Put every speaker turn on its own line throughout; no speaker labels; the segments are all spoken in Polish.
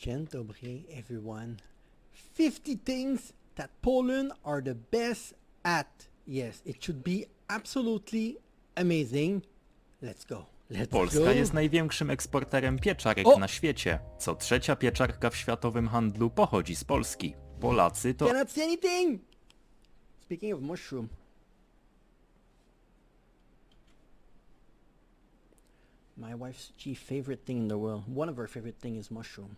Dzień dobry, everyone. 50 things that Poland are the best at. Yes, it should be absolutely amazing. Let's go. Let's
Polska
go.
jest największym eksporterem pieczarek
O!
na świecie. Co trzecia pieczarka w światowym handlu pochodzi z Polski. Polacy to
Cannot see anything. Speaking of mushroom. My wife's favorite thing in the world. One of her favorite thing is mushroom.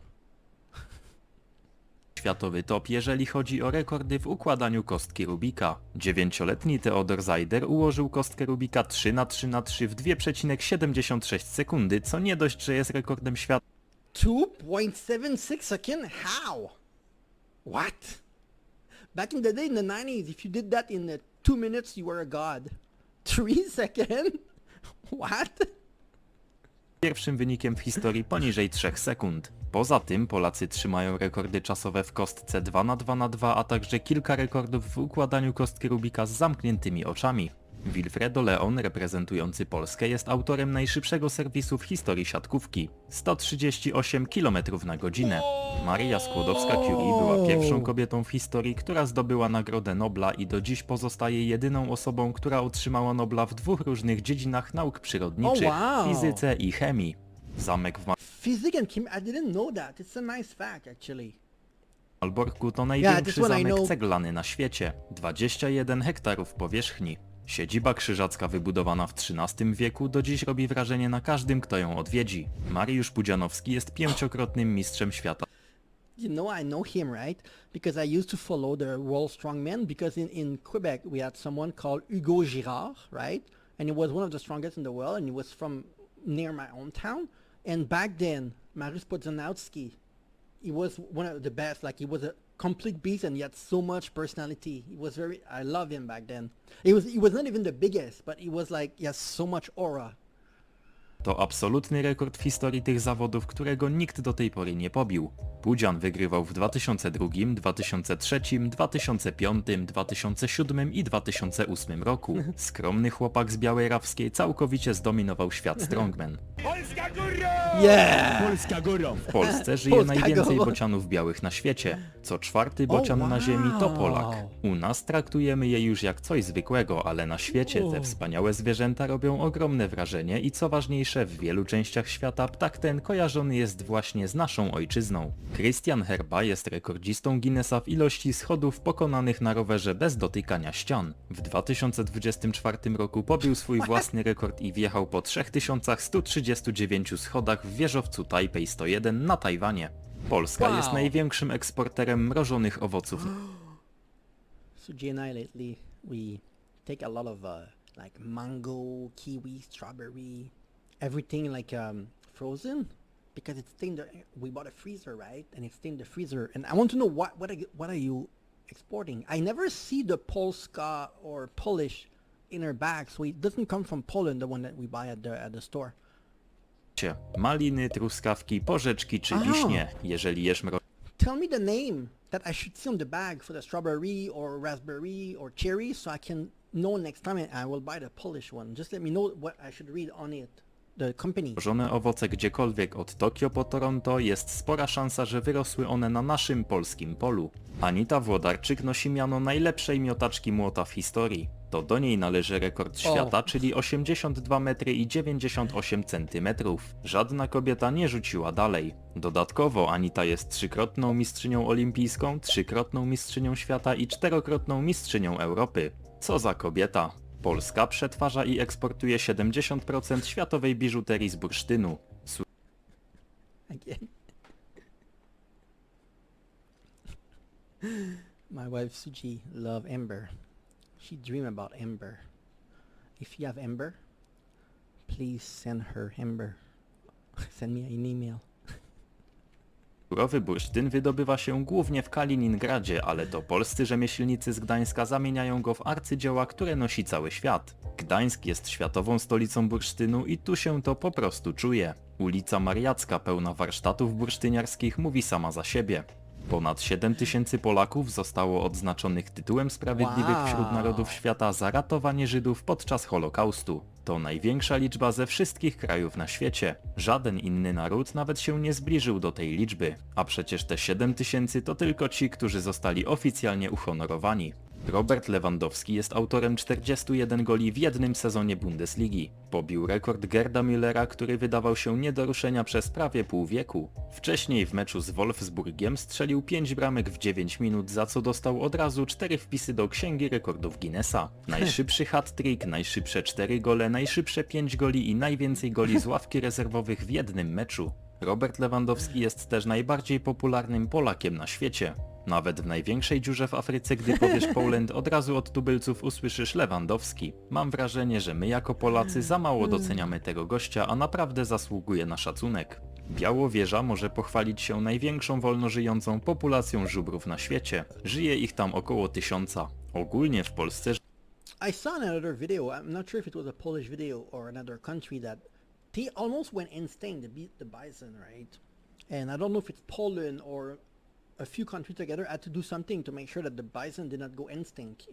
światowy top, jeżeli chodzi o rekordy w układaniu kostki Rubika. 9-letni Theodor Zajder ułożył kostkę Rubika 3×3×3 w 2,76 sekundy, co nie dość, że jest rekordem świata,
2.76 second? How? What? Back in the day, in the 90s, if you did that in 2 minutes, you were a god. 3 second? What?
pierwszym wynikiem w historii poniżej 3 sekund. Poza tym Polacy trzymają rekordy czasowe w kostce 2×2×2, a także kilka rekordów w układaniu kostki Rubika z zamkniętymi oczami. Wilfredo Leon, reprezentujący Polskę, jest autorem najszybszego serwisu w historii siatkówki. 138 km na godzinę. Maria Skłodowska-Curie była pierwszą kobietą w historii, która zdobyła Nagrodę Nobla i do dziś pozostaje jedyną osobą, która otrzymała Nobla w 2 różnych dziedzinach nauk przyrodniczych, fizyce i chemii. Zamek w
Physics and chem, I didn't know that. It's a nice fact, actually.
Malborku to
this
największy
one I
zamek
know.
ceglany na świecie. 21 hektarów powierzchni. Siedziba krzyżacka wybudowana w XIII wieku do dziś robi wrażenie na każdym, kto ją odwiedzi. Mariusz Pudzianowski jest 5-krotnym mistrzem świata
You know, I know him, right? Because I used to follow the World Strongman because in Quebec we had someone called Hugo Girard, right? And he was one of the strongest in the world and he was from near my hometown. And back then, Mariusz Pudzianowski, he was one of the best. Like he was a complete beast and he had so much personality. He was very, I love him back then. He was not even the biggest, but he was like, he has so much aura.
to absolutny rekord w historii tych zawodów, którego nikt do tej pory nie pobił. Pudzian wygrywał w 2002, 2003, 2005, 2007 i 2008 roku. Skromny chłopak z Białej Rawskiej całkowicie zdominował świat strongman.
Yeah!
Polska górą!
W Polsce żyje
Polska
najwięcej
go.
bocianów białych na świecie. Co 4 bocian na ziemi to Polak. U nas traktujemy je już jak coś zwykłego, ale na świecie te wspaniałe zwierzęta robią ogromne wrażenie i co ważniejsze, w wielu częściach świata ptak ten kojarzony jest właśnie z naszą ojczyzną. Christian Herba jest rekordzistą Guinnessa w ilości schodów pokonanych na rowerze bez dotykania ścian. W 2024 roku pobił swój własny rekord i wjechał po 3139 schodach w wieżowcu Tajpej 101 na Tajwanie. Polska
Wow.
jest największym eksporterem mrożonych owoców.
So Jay and I lately, we take a lot of like mango, kiwi, strawberry, everything like frozen, because it's staying the. We bought a freezer, right? And it's staying in the freezer. And I want to know what are you exporting? I never see the Polska or Polish in our bag, so it doesn't come from Poland, the one that we buy at the store.
Maliny, truskawki, porzeczki czy wiśnie. Jeżeli jesz
Tell me the name that I should see on the bag for the strawberry or raspberry or cherry, so I can know next time I will buy the Polish one. Just let me know what I should read on it. The company.
mrożone owoce gdziekolwiek od Tokio po Toronto, jest spora szansa, że wyrosły one na naszym polskim polu. Anita Włodarczyk nosi miano najlepszej miotaczki młota w historii. To do niej należy rekord świata, czyli 82 metry i 98 centymetrów. Żadna kobieta nie rzuciła dalej. Dodatkowo Anita jest 3-krotną mistrzynią olimpijską, 3-krotną mistrzynią świata i 4-krotną mistrzynią Europy. Co za kobieta! Polska przetwarza i eksportuje 70% światowej biżuterii z bursztynu.
Again. My wife Suji love Ember. She dream about Ember. If you have Ember, please send her Ember. Send me an email.
Surowy bursztyn wydobywa się głównie w Kaliningradzie, ale to polscy rzemieślnicy z Gdańska zamieniają go w arcydzieła, które nosi cały świat. Gdańsk jest światową stolicą bursztynu i tu się to po prostu czuje. Ulica Mariacka pełna warsztatów bursztyniarskich mówi sama za siebie. Ponad 7000 Polaków zostało odznaczonych tytułem Sprawiedliwych wśród Narodów Świata za ratowanie Żydów podczas Holokaustu. To największa liczba ze wszystkich krajów na świecie. Żaden inny naród nawet się nie zbliżył do tej liczby. A przecież te 7000 to tylko ci, którzy zostali oficjalnie uhonorowani. Robert Lewandowski jest autorem 41 goli w jednym sezonie Bundesligi. Pobił rekord Gerda Müllera, który wydawał się nie do ruszenia przez prawie pół wieku. Wcześniej w meczu z Wolfsburgiem strzelił 5 bramek w 9 minut, za co dostał od razu 4 wpisy do Księgi Rekordów Guinnessa. Najszybszy hat-trick, najszybsze 4 gole, najszybsze 5 goli i najwięcej goli z ławki rezerwowych w jednym meczu. Robert Lewandowski jest też najbardziej popularnym Polakiem na świecie. Nawet w największej dziurze w Afryce, gdy powiesz Poland, od razu od tubylców usłyszysz Lewandowski. Mam wrażenie, że my jako Polacy za mało doceniamy tego gościa, a naprawdę zasługuje na szacunek. Białowieża może pochwalić się największą wolno żyjącą populacją żubrów na świecie. Żyje ich tam około 1000. Ogólnie w Polsce
I saw another video. I'm not sure if it was a Polish video or another country that they almost went insane to beat the bison, right? And I don't know if it's Poland or a few countries together had to do something to make sure that the bison did not go extinct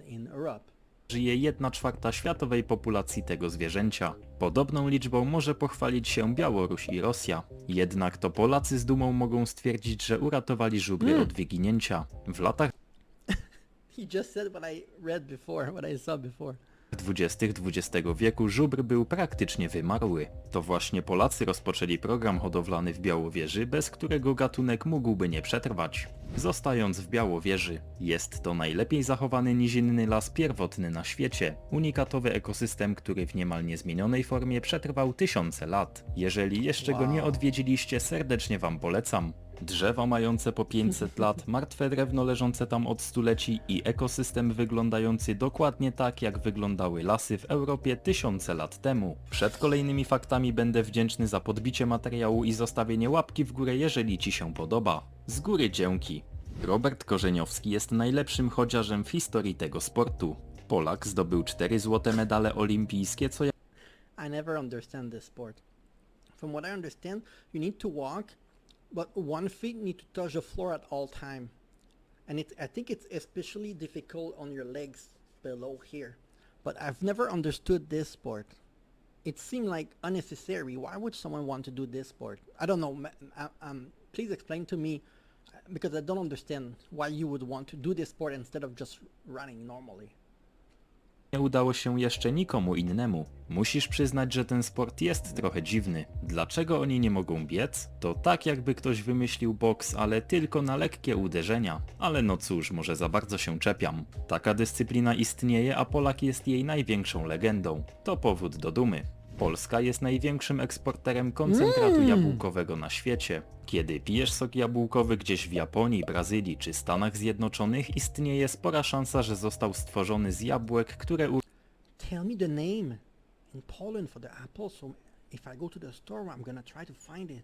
in Europe.
żyje 1/4 światowej populacji tego zwierzęcia. Podobną liczbą może pochwalić się Białoruś i Rosja. Jednak to Polacy z dumą mogą stwierdzić, że uratowali żubry od wyginięcia. W latach
He just said what I read before, what I saw before.
20. XX wieku żubr był praktycznie wymarły. To właśnie Polacy rozpoczęli program hodowlany w Białowieży, bez którego gatunek mógłby nie przetrwać. Zostając w Białowieży, jest to najlepiej zachowany nizinny las pierwotny na świecie, unikatowy ekosystem, który w niemal niezmienionej formie przetrwał tysiące lat. Jeżeli jeszcze go nie odwiedziliście, serdecznie wam polecam. Drzewa mające po 500 lat, martwe drewno leżące tam od stuleci i ekosystem wyglądający dokładnie tak, jak wyglądały lasy w Europie tysiące lat temu. Przed kolejnymi faktami będę wdzięczny za podbicie materiału i zostawienie łapki w górę, jeżeli ci się podoba. Z góry dzięki. Robert Korzeniowski jest najlepszym chodziarzem w historii tego sportu. Polak zdobył 4 złote medale olimpijskie, co
I never understand this sport. From what I understand, you need to walk, but one feet need to touch the floor at all time. And I think it's especially difficult on your legs below here. But I've never understood this sport. It seemed like unnecessary. Why would someone want to do this sport? I don't know. Please explain to me, because I don't understand why you would want to do this sport instead of just running normally.
nie udało się jeszcze nikomu innemu. Musisz przyznać, że ten sport jest trochę dziwny. Dlaczego oni nie mogą biec? To tak jakby ktoś wymyślił boks, ale tylko na lekkie uderzenia. Ale no cóż, może za bardzo się czepiam. Taka dyscyplina istnieje, a Polak jest jej największą legendą. To powód do dumy. Polska jest największym eksporterem koncentratu jabłkowego na świecie. Kiedy pijesz sok jabłkowy gdzieś w Japonii, Brazylii czy Stanach Zjednoczonych, istnieje spora szansa, że został stworzony z jabłek, które
Tell me the name in Poland for the apple, so if I go to the store, I'm gonna try to find it.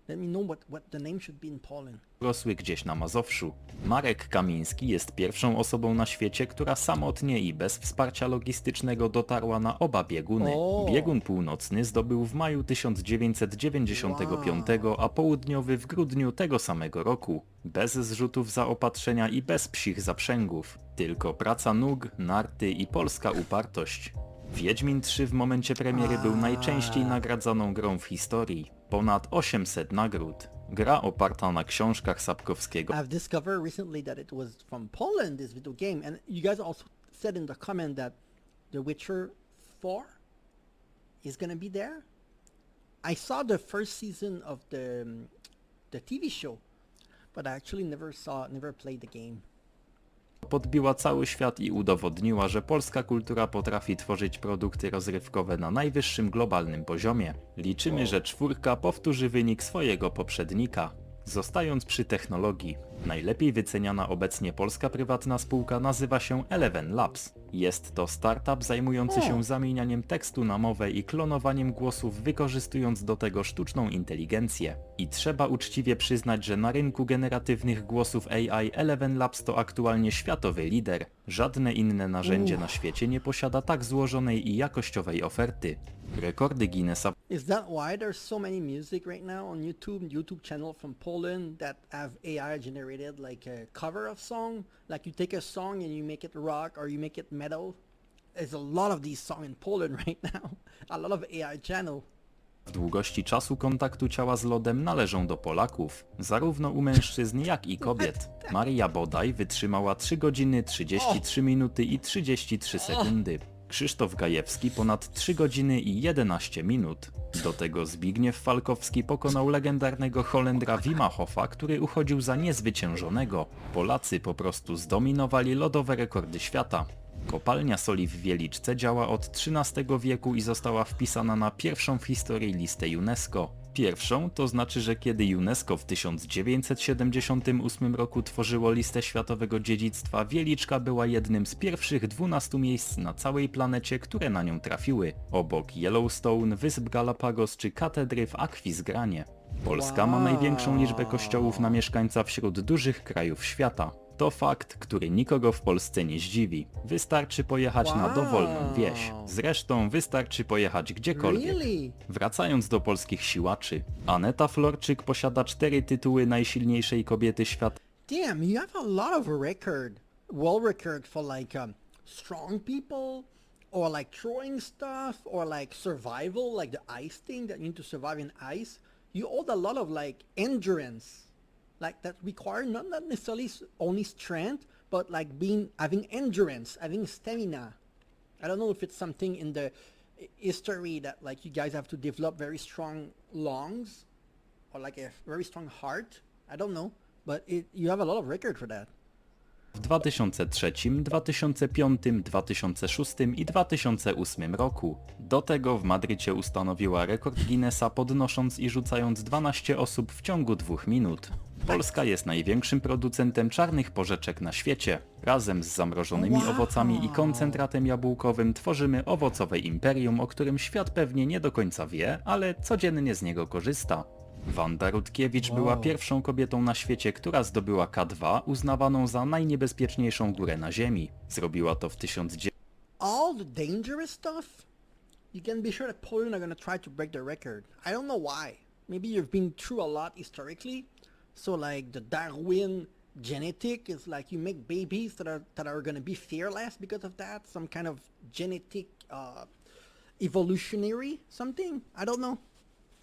Let me know what the name should be in Poland.
urosły gdzieś na Mazowszu. Marek Kamiński jest pierwszą osobą na świecie, która samotnie i bez wsparcia logistycznego dotarła na oba bieguny. Biegun północny zdobył w maju 1995, a południowy w grudniu tego samego roku. Bez zrzutów zaopatrzenia i bez psich zaprzęgów. Tylko praca nóg, narty i polska upartość. Wiedźmin 3 w momencie premiery był najczęściej nagradzaną grą w historii. Ponad 800 nagród. Gra oparta na książkach Sapkowskiego.
I've discovered recently that it was from Poland, this video game, and you guys also said in the comment that The Witcher 4 is gonna be there. I saw the first season of the TV show, but I actually never played the game.
Podbiła cały świat i udowodniła, że polska kultura potrafi tworzyć produkty rozrywkowe na najwyższym globalnym poziomie. Liczymy, że 4 powtórzy wynik swojego poprzednika. Zostając przy technologii, najlepiej wyceniana obecnie polska prywatna spółka nazywa się Eleven Labs. Jest to startup zajmujący się zamienianiem tekstu na mowę i klonowaniem głosów, wykorzystując do tego sztuczną inteligencję. I trzeba uczciwie przyznać, że na rynku generatywnych głosów AI Eleven Labs to aktualnie światowy lider. Żadne inne narzędzie na świecie nie posiada tak złożonej i jakościowej oferty. Rekordy Guinnessa
Is that why there's so many music right now on YouTube channel from Poland that have AI generated like a cover of song? Like you take a song and you make it rock or you make it metal? There's a lot of these songs in Poland right now. A lot of AI channel.
w długości czasu kontaktu ciała z lodem należą do Polaków, zarówno u mężczyzn jak i kobiet. Maria Bodaj wytrzymała 3 godziny 33 minuty i 33 sekundy. Krzysztof Gajewski ponad 3 godziny i 11 minut. Do tego Zbigniew Falkowski pokonał legendarnego Holendra Wima Hofa, który uchodził za niezwyciężonego. Polacy po prostu zdominowali lodowe rekordy świata. Kopalnia soli w Wieliczce działa od XIII wieku i została wpisana na pierwszą w historii listę UNESCO. Pierwszą, to znaczy, że kiedy UNESCO w 1978 roku tworzyło listę światowego dziedzictwa, Wieliczka była jednym z pierwszych 12 miejsc na całej planecie, które na nią trafiły, obok Yellowstone, Wysp Galapagos czy katedry w Aquisgranie. Polska ma największą liczbę kościołów na mieszkańca wśród dużych krajów świata. To fakt, który nikogo w Polsce nie zdziwi. Wystarczy pojechać na dowolną wieś. Zresztą wystarczy pojechać gdziekolwiek.
Really?
Wracając do polskich siłaczy. Aneta Florczyk posiada 4 tytuły najsilniejszej kobiety świata.
Damn, you have a lot of world record for like strong people, or like throwing stuff, or like survival, like the ice thing that you need to survive in ice. You hold a lot of like endurance. Like that require not necessarily only strength, but like having endurance, having stamina. I don't know if it's something in the history that like you guys have to develop very strong lungs or like a very strong heart. I don't know, but you have a lot of record for that.
W 2003, 2005, 2006 i 2008 roku. Do tego w Madrycie ustanowiła rekord Guinnessa, podnosząc i rzucając 12 osób w ciągu 2 minut. Polska jest największym producentem czarnych porzeczek na świecie. Razem z zamrożonymi owocami i koncentratem jabłkowym tworzymy owocowe imperium, o którym świat pewnie nie do końca wie, ale codziennie z niego korzysta. Wanda Rutkiewicz była pierwszą kobietą na świecie, która zdobyła K2, uznawaną za najniebezpieczniejszą górę na Ziemi. Zrobiła to w 1900.
All the dangerous stuff, you can be sure that Poland are going to try to break the record. I don't know why. Maybe you've been through a lot historically. So like the Darwin genetic is like you make babies that are going to be fearless because of that. Some kind of genetic evolutionary something. I don't know.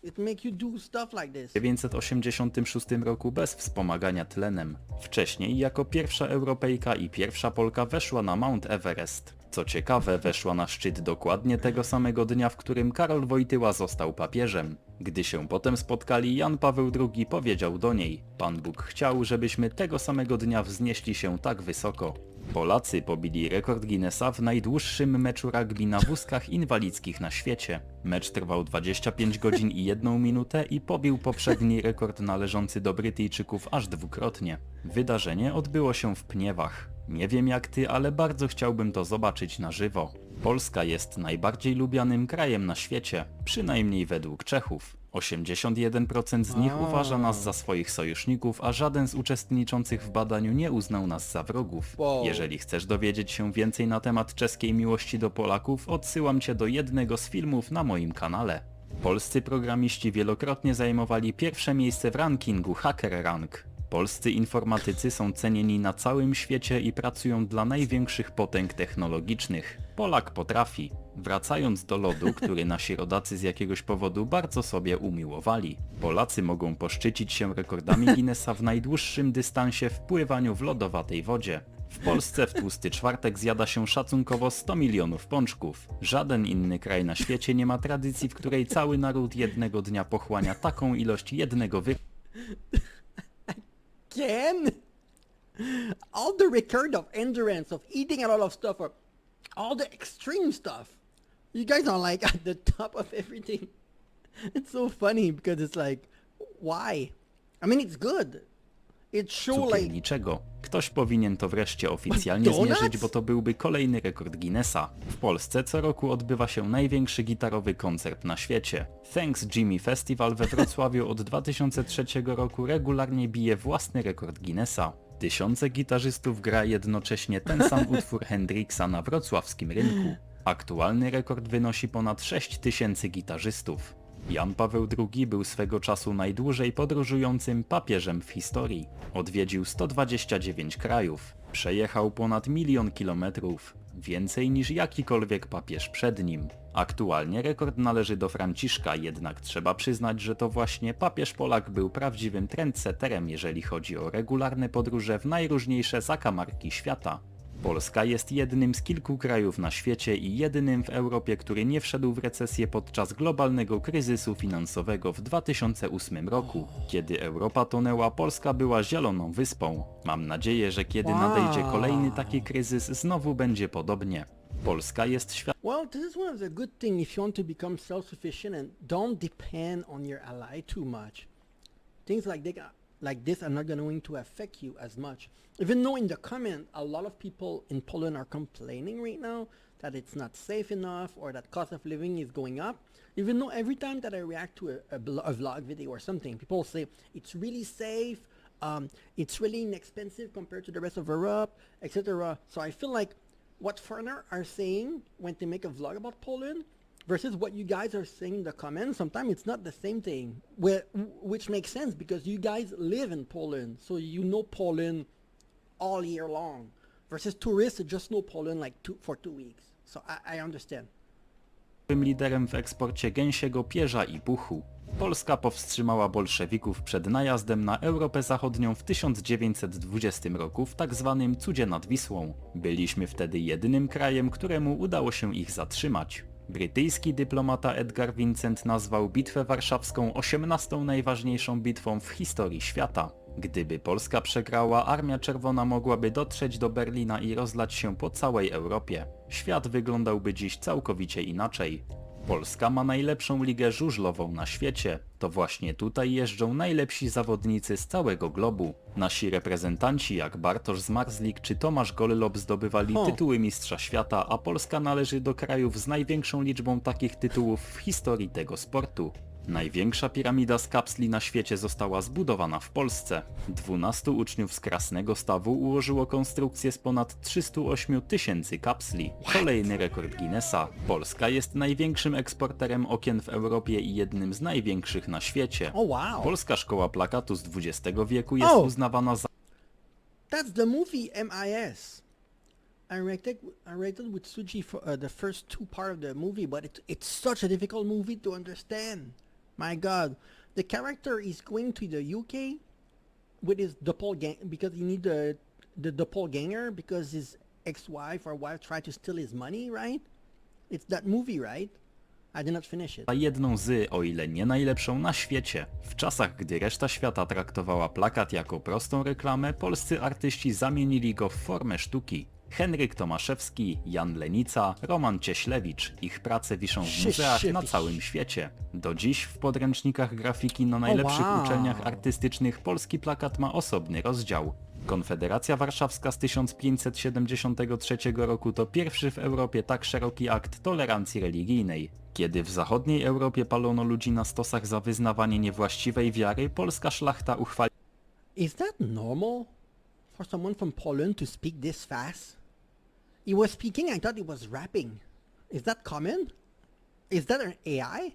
It make you do stuff like this.
W 1986 roku bez wspomagania tlenem. Wcześniej jako pierwsza Europejka i pierwsza Polka weszła na Mount Everest. Co ciekawe, weszła na szczyt dokładnie tego samego dnia, w którym Karol Wojtyła został papieżem. Gdy się potem spotkali, Jan Paweł II powiedział do niej: Pan Bóg chciał, żebyśmy tego samego dnia wznieśli się tak wysoko. Polacy pobili rekord Guinnessa w najdłuższym meczu rugby na wózkach inwalidzkich na świecie. Mecz trwał 25 godzin i 1 minutę i pobił poprzedni rekord należący do Brytyjczyków aż dwukrotnie. Wydarzenie odbyło się w Pniewach. Nie wiem jak ty, ale bardzo chciałbym to zobaczyć na żywo. Polska jest najbardziej lubianym krajem na świecie, przynajmniej według Czechów. 81% z nich uważa nas za swoich sojuszników, a żaden z uczestniczących w badaniu nie uznał nas za wrogów. Jeżeli chcesz dowiedzieć się więcej na temat czeskiej miłości do Polaków, odsyłam cię do jednego z filmów na moim kanale. Polscy programiści wielokrotnie zajmowali pierwsze miejsce w rankingu Hacker Rank. Polscy informatycy są cenieni na całym świecie i pracują dla największych potęg technologicznych. Polak potrafi. Wracając do lodu, który nasi rodacy z jakiegoś powodu bardzo sobie umiłowali. Polacy mogą poszczycić się rekordami Guinnessa w najdłuższym dystansie w pływaniu w lodowatej wodzie. W Polsce w tłusty czwartek zjada się szacunkowo 100 milionów pączków. Żaden inny kraj na świecie nie ma tradycji, w której cały naród jednego dnia pochłania taką ilość jednego
Again? All the record of endurance, of eating a lot of stuff, or all the extreme stuff. You guys are like at the top of everything. It's so funny because it's like, why? I mean, it's good. It shows like...
niczego. Ktoś powinien to wreszcie oficjalnie zmierzyć, bo to byłby kolejny rekord Guinnessa. W Polsce co roku odbywa się największy gitarowy koncert na świecie. Thanks Jimmy Festival we Wrocławiu od 2003 roku regularnie bije własny rekord Guinnessa. Tysiące gitarzystów gra jednocześnie ten sam utwór Hendrixa na wrocławskim rynku. Aktualny rekord wynosi ponad 6000 gitarzystów. Jan Paweł II był swego czasu najdłużej podróżującym papieżem w historii. Odwiedził 129 krajów, przejechał ponad 1 000 000 kilometrów, więcej niż jakikolwiek papież przed nim. Aktualnie rekord należy do Franciszka, jednak trzeba przyznać, że to właśnie papież Polak był prawdziwym trendsetterem, jeżeli chodzi o regularne podróże w najróżniejsze zakamarki świata. Polska jest jednym z kilku krajów na świecie i jedynym w Europie, który nie wszedł w recesję podczas globalnego kryzysu finansowego w 2008 roku. Kiedy Europa tonęła, Polska była zieloną wyspą. Mam nadzieję, że kiedy nadejdzie kolejny taki kryzys, znowu będzie podobnie. Polska jest
Well, this is one of the good things if you want to become self-sufficient and don't depend on your ally too much. Things like this are not going to affect you as much. Even though in the comment, a lot of people in Poland are complaining right now that it's not safe enough or that cost of living is going up. Even though every time that I react to a vlog video or something, people say it's really safe, it's really inexpensive compared to the rest of Europe, etc. So I feel like what foreigners are saying when they make a vlog about Poland versus what you guys are saying in the comments, sometimes it's not the same thing, which makes sense because you guys live in Poland, so you know Poland all year long, versus tourists who just know Poland like for 2 weeks. So I understand.
liderem w eksporcie gęsiego pierza i puchu. Polska powstrzymała bolszewików przed najazdem na Europę Zachodnią w 1920 roku w tzw. cudzie nad Wisłą. Byliśmy wtedy jedynym krajem, któremu udało się ich zatrzymać. Brytyjski dyplomata Edgar Vincent nazwał Bitwę Warszawską 18. najważniejszą bitwą w historii świata. Gdyby Polska przegrała, Armia Czerwona mogłaby dotrzeć do Berlina i rozlać się po całej Europie. Świat wyglądałby dziś całkowicie inaczej. Polska ma najlepszą ligę żużlową na świecie. To właśnie tutaj jeżdżą najlepsi zawodnicy z całego globu. Nasi reprezentanci jak Bartosz Zmarzlik czy Tomasz Gollob zdobywali tytuły mistrza świata, a Polska należy do krajów z największą liczbą takich tytułów w historii tego sportu. Największa piramida z kapsli na świecie została zbudowana w Polsce. 12 uczniów z Krasnego Stawu ułożyło konstrukcję z ponad 308 000 kapsli. Kolejny rekord Guinnessa. Polska jest największym eksporterem okien w Europie i jednym z największych na świecie.
Oh wow.
Polska szkoła plakatu z XX wieku jest uznawana za...
That's the movie MIS. I rated with Suji for the first 2 parts of the movie, but it's such a difficult movie to understand. My God, the character is going to the UK with his doppelganger because he need the doppelganger because his ex-wife or wife tried to steal his money, right? It's that movie, right? I did not finish it.
jedną z, o ile nie najlepszą na świecie. W czasach, gdy reszta świata traktowała plakat jako prostą reklamę, polscy artyści zamienili go w formę sztuki. Henryk Tomaszewski, Jan Lenica, Roman Cieślewicz. Ich prace wiszą w muzeach na całym świecie. Do dziś w podręcznikach grafiki na najlepszych uczelniach artystycznych polski plakat ma osobny rozdział. Konfederacja Warszawska z 1573 roku to pierwszy w Europie tak szeroki akt tolerancji religijnej. Kiedy w zachodniej Europie palono ludzi na stosach za wyznawanie niewłaściwej wiary, polska szlachta uchwaliła...
Is that normal for someone from Poland to speak this fast? He was speaking, I thought he was rapping. Is that common? Is that an AI?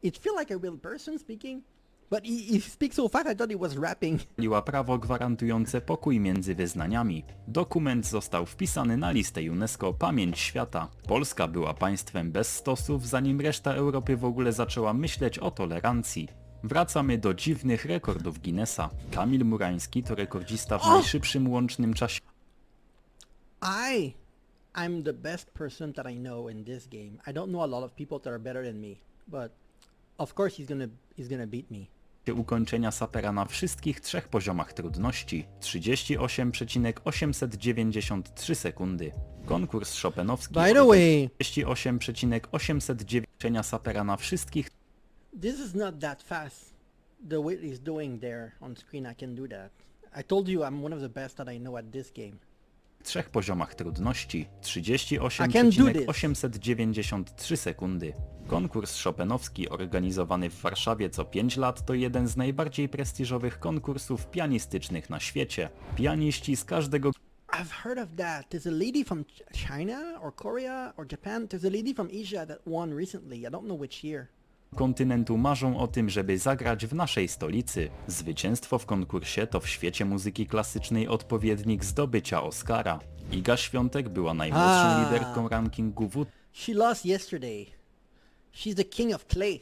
It feels like a real person speaking, but he speaks so fast I thought he was rapping.
prawo gwarantujące pokój między wyznaniami. Dokument został wpisany na listę UNESCO Pamięć Świata. Polska była państwem bez stosów, zanim reszta Europy w ogóle zaczęła myśleć o tolerancji. Wracamy do dziwnych rekordów Guinnessa. Kamil Murański to rekordzista w najszybszym łącznym czasie.
I'm the best person that I know in this game. I don't know a lot of people that are better than me, but of course he's gonna beat me.
Ukończenia sapera na wszystkich 3 poziomach trudności 38,893 sekundy. Konkurs Chopinowski.
By the way,
38,809 sapera na wszystkich.
This is not that fast. The way he's doing there on screen, I can do that. I told you I'm one of the best that I know at this game.
3 poziomach trudności 38,893 sekundy. Konkurs Chopinowski organizowany w Warszawie co 5 lat to jeden z najbardziej prestiżowych konkursów pianistycznych na świecie. Pianiści z każdego...
I've heard of that. There's a lady from China or Korea or Japan. There's a lady from Asia that won recently. I don't know which year.
Kontynentu marzą o tym, żeby zagrać w naszej stolicy. Zwycięstwo w konkursie to w świecie muzyki klasycznej odpowiednik zdobycia Oscara. Iga Świątek była najmłodszą liderką rankingu WTA.
She lost yesterday. She's the king of clay.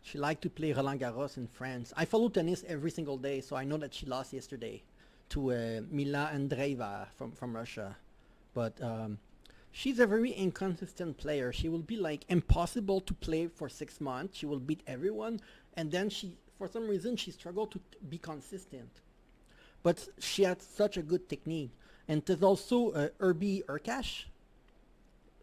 She liked to play Roland Garros in France. I follow tennis every single day, so I know that she lost yesterday to Mila Andreeva from Russia. But she's a very inconsistent player. She will be like impossible to play for 6 months. She will beat everyone, and then for some reason, she struggled to be consistent. But she had such a good technique. And there's also Herbie Urkash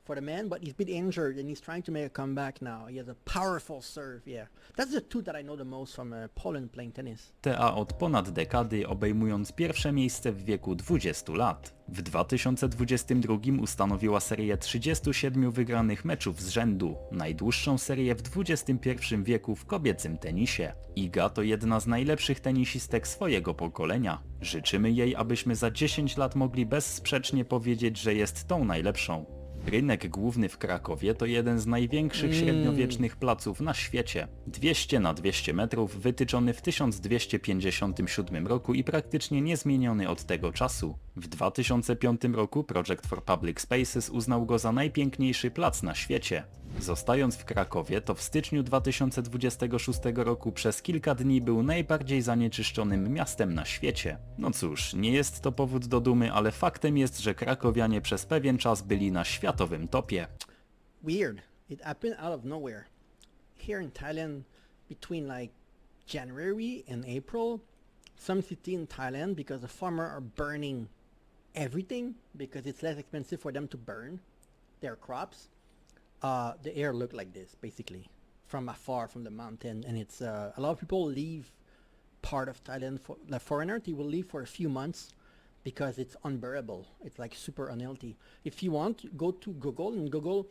for the man, but he's been injured and he's trying to make a comeback now. He has a powerful serve, yeah. That's the two that I know the most from Poland playing tennis.
Od ponad dekady, obejmując pierwsze miejsce w wieku 20 lat. W 2022 ustanowiła serię 37 wygranych meczów z rzędu, najdłuższą serię w XXI wieku w kobiecym tenisie. Iga to jedna z najlepszych tenisistek swojego pokolenia. Życzymy jej, abyśmy za 10 lat mogli bezsprzecznie powiedzieć, że jest tą najlepszą. Rynek główny w Krakowie to jeden z największych średniowiecznych placów na świecie. 200 na 200 metrów, wytyczony w 1257 roku i praktycznie niezmieniony od tego czasu. W 2005 roku Project for Public Spaces uznał go za najpiękniejszy plac na świecie. Zostając w Krakowie, to w styczniu 2026 roku przez kilka dni był najbardziej zanieczyszczonym miastem na świecie. No cóż, nie jest to powód do dumy, ale faktem jest, że krakowianie przez pewien czas byli na światowym topie.
Weird. It happened out of nowhere. Here in Thailand, between like January and April, some city in Thailand, because the farmers are burning everything, because it's less expensive for them to burn their crops, the air looked like this, basically, from afar, from the mountain, and it's a lot of people leave part of Thailand for the foreigner. They will leave for a few months because it's unbearable. It's like super unhealthy. If you want, go to Google and Google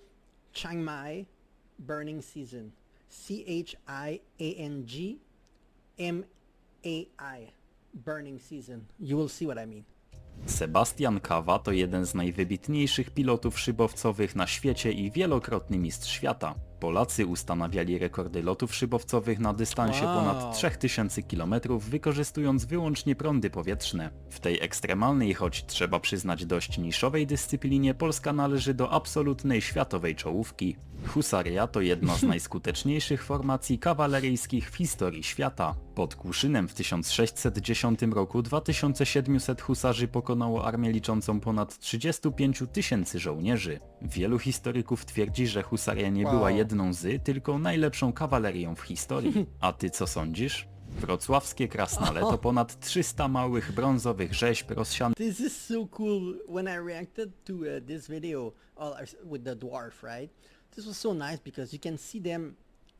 Chiang Mai burning season. CHIANGMAI burning season. You will see what I mean.
Sebastian Kawa to jeden z najwybitniejszych pilotów szybowcowych na świecie i wielokrotny mistrz świata. Polacy ustanawiali rekordy lotów szybowcowych na dystansie ponad 3000 km, wykorzystując wyłącznie prądy powietrzne. W tej ekstremalnej, choć trzeba przyznać dość niszowej dyscyplinie, Polska należy do absolutnej światowej czołówki. Husaria to jedna z najskuteczniejszych formacji kawaleryjskich w historii świata. Pod Kłuszynem w 1610 roku 2700 husarzy pokonało armię liczącą ponad 35 000 żołnierzy. Wielu historyków twierdzi, że husaria nie była jedną z, tylko najlepszą kawalerią w historii. A ty co sądzisz? Wrocławskie krasnale to ponad 300 małych brązowych rzeźb rozsianych.
This is so cool. When I reacted to this video with the dwarf, right? This was so nice because you can see them.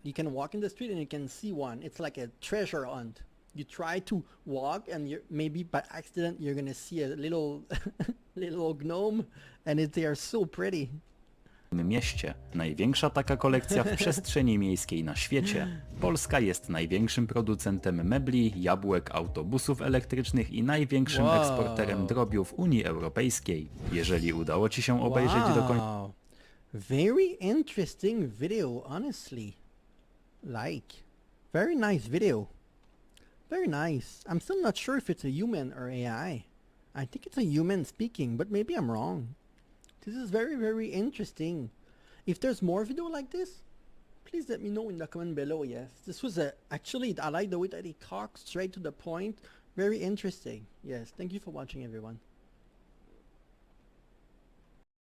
You can walk in the street and you can see one. It's like a treasure hunt. You try to walk and maybe by accident you're gonna see a little little gnome, and they are so pretty.
Mieście. Największa taka kolekcja w przestrzeni miejskiej na świecie. Polska jest największym producentem mebli, jabłek, autobusów elektrycznych i największym eksporterem drobiu w Unii Europejskiej. Jeżeli udało ci się obejrzeć do końca...
Very interesting video, honestly. Very nice video. Very nice. I'm still not sure if it's a human or AI. I think it's a human speaking, but maybe I'm wrong. This is very, very interesting. If there's more video like this, please let me know in the comment below, yes. This was actually, I like the way that he talks straight to the point. Very interesting. Yes, thank you for watching, everyone.